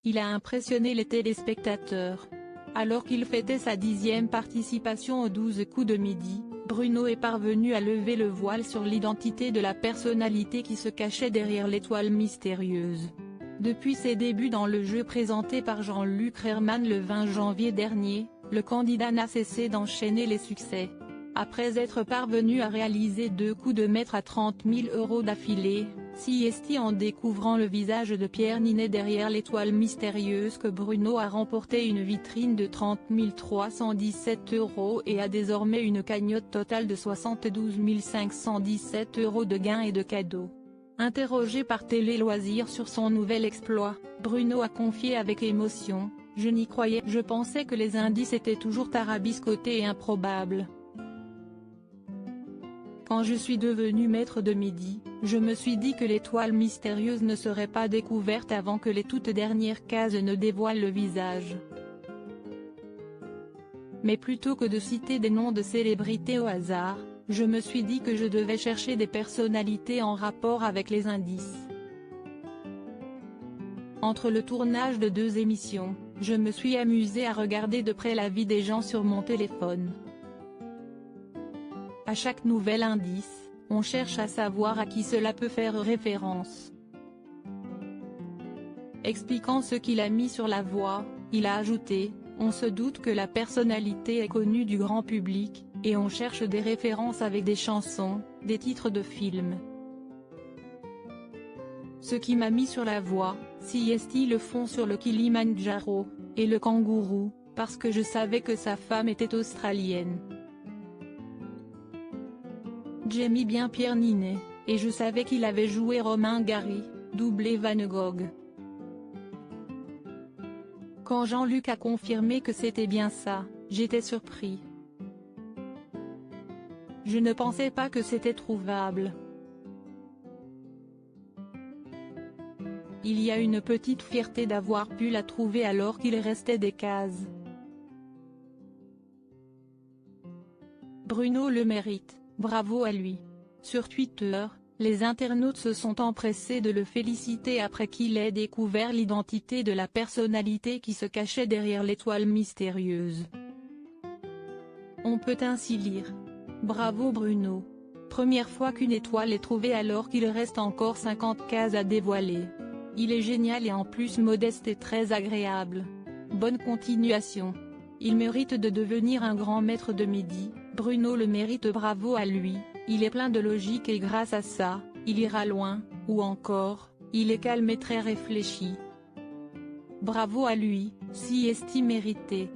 Il a impressionné les téléspectateurs. Alors qu'il fêtait sa 10e participation aux 12 coups de midi, Bruno est parvenu à lever le voile sur l'identité de la personnalité qui se cachait derrière l'étoile mystérieuse. Depuis ses débuts dans le jeu présenté par Jean-Luc Reichmann le 20 janvier dernier, le candidat n'a cessé d'enchaîner les succès. Après être parvenu à réaliser 2 coups de maître à 30 000 € d'affilée, CST en découvrant le visage de Pierre Ninet derrière l'étoile mystérieuse que Bruno a remporté une vitrine de 30 317 € et a désormais une cagnotte totale de 72 517 € de gains et de cadeaux. Interrogé par Télé Loisirs sur son nouvel exploit, Bruno a confié avec émotion : « Je n'y croyais, je pensais que les indices étaient toujours tarabiscotés et improbables. Quand je suis devenu maître de midi, je me suis dit que l'étoile mystérieuse ne serait pas découverte avant que les toutes dernières cases ne dévoilent le visage. Mais plutôt que de citer des noms de célébrités au hasard, je me suis dit que je devais chercher des personnalités en rapport avec les indices. Entre le tournage de 2 émissions, je me suis amusé à regarder de près la vie des gens sur mon téléphone. À chaque nouvel indice, on cherche à savoir à qui cela peut faire référence. » Expliquant ce qu'il a mis sur la voie, il a ajouté : « On se doute que la personnalité est connue du grand public, et on cherche des références avec des chansons, des titres de films. Ce qui m'a mis sur la voie, CST le font sur le Kilimandjaro, et le kangourou, parce que je savais que sa femme était australienne. J'aimais bien Pierre Ninet, et je savais qu'il avait joué Romain Gary, doublé Van Gogh. Quand Jean-Luc a confirmé que c'était bien ça, j'étais surpris. Je ne pensais pas que c'était trouvable. Il y a une petite fierté d'avoir pu la trouver alors qu'il restait des cases. Bruno le mérite, bravo à lui. » Sur Twitter, les internautes se sont empressés de le féliciter après qu'il ait découvert l'identité de la personnalité qui se cachait derrière l'étoile mystérieuse. On peut ainsi lire : « Bravo Bruno. Première fois qu'une étoile est trouvée alors qu'il reste encore 50 cases à dévoiler. Il est génial et en plus modeste et très agréable. Bonne continuation. Il mérite de devenir un grand maître de midi, Bruno le mérite, bravo à lui, il est plein de logique et grâce à ça, il ira loin, ou encore, il est calme et très réfléchi. Bravo à lui, CST mérité. »